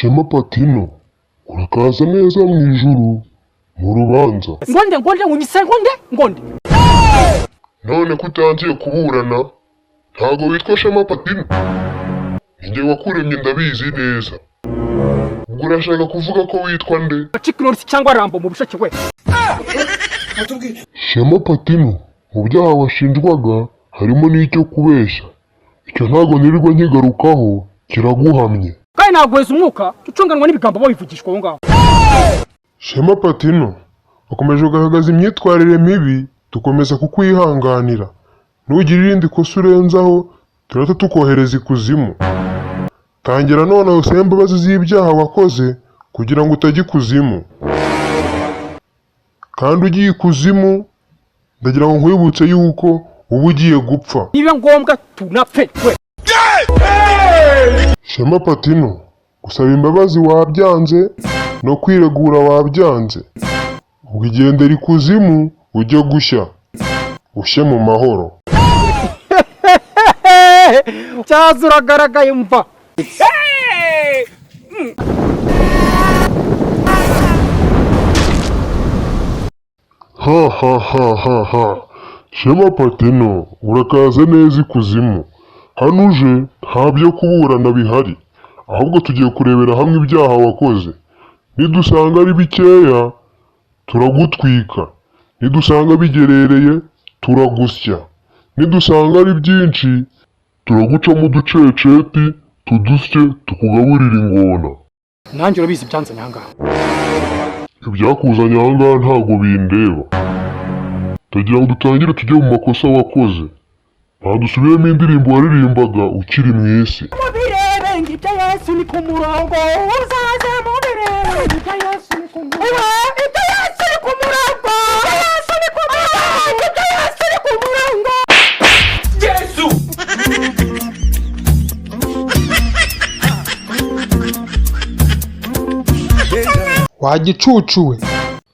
Shema Patino, urakaza neza mu ijuru mu rubanza. Ngonde unyise ngonde. None ko utangiye kuburana, ntago witwa Shema Patino. Ninjye wakuremye ndabizi neza. Ubwo urashaka kuvuga ko witwa nde? Chiknorisi cyangwa Rambo mu bushake we. Shema Patino, mu byaha washinjwaga harimo n'icyo kubeshya. Icyo ntago nirirwa nkigarukaho, kiraguhamye. Kandi nagweza umwuka, ucunganwa n'ibigambo babivugishwa aho ngaho. Shema Patino, ukomeje ugaragaza imyitwarire mibi, tukomeza kukwihanganira. Ntugire irindi kosa urenzaho, turahita tukohereza ikuzimu. Tangira none usaba imbabazi z'ibyaha wakoze kugira ngo utajya ikuzimu. Kandi ugiye ikuzimu, ndagira ngo nkwibutse yuko uba ugiye gupfa. Niba ngombwa tunapfe we. Shema Patino, gusaba imbabazi wabyanze no kwiregura wabyanze. Ubwo igendera ikuzimu ujya gushya. Ushye mu mahoro. Cyaza uragaragaye mva. Ha. Shema Patino, urakaza neza ikuzimu. Hano uje nta byo kuburana bihari. Ahubwo tugiye kurebera hamwe ibyaha wakoze. Nidusanga ari bikeya, turagutwika. Nidusanga bigerereye, turagusya. Nidusanga ari byinshi, turagucamo uduceceti, tudusye, tukugaburira ingona. Nanjye urabizi byanze nyangaha. Ibyakuzanye ahangaha ntago bindeba. Tugira ngo dutangire tujye mu makosa wakoze. Dusubiremo indirimbo waririmbaga ukiri mu isi. Mubirebe ngibyo Yesu ni ku murongo. Uzaze mubirebe ngibyo Yesu ni ku murongo. Ngibyo Yesu ni ku murongo. Yesu ni ku murongo. Ngibyo Yesu ni ku murongo. Yesu. Wagicucuwe.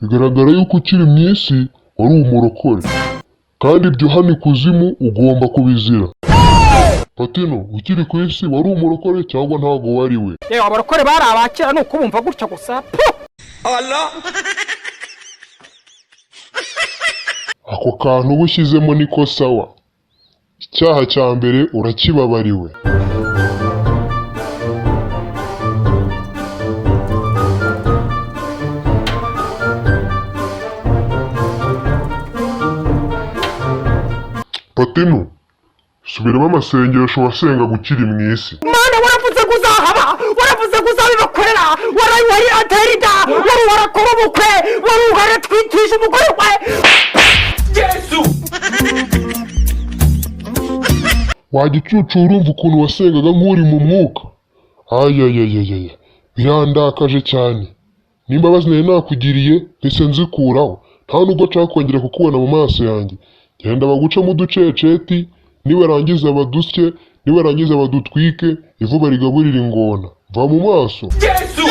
Bigaragara yuko ukiri mu isi wari umurokore. Kandi ibyo hano ikuzimu ugomba kubizira. Patino, ukiri ku isi wari umurokore cyangwa ntago wari we? Yewe abarokore bari abakera nuko bumva gutya gusa. Allah. Ako kantu ubushyizemo niko sawa. Icyaha cya mbere urakibabariwe. Patino, subiramo amasengesho wasenga gukiri mu isi. Mana waravuze kuzahaba, waravuze kuzabibakorera, wari aterida, wari warakora ubukwe, wari waratwitisha umugore we. Yesu. Wagicucu urumva ukuntu wasengaga nk'uri mu mwuka. Ayayayayaya, birandakaje cyane. N'imbabazi nari nakugiriye ndetse nzikuraho. Nta nubwo nshaka kongera kukubona mu maso yanjye. Genda bagucamo uduceceti, nibarangiza badusye, nibarangiza badutwike, ivuba rigaburira ingona. Va mu maso. Yesu.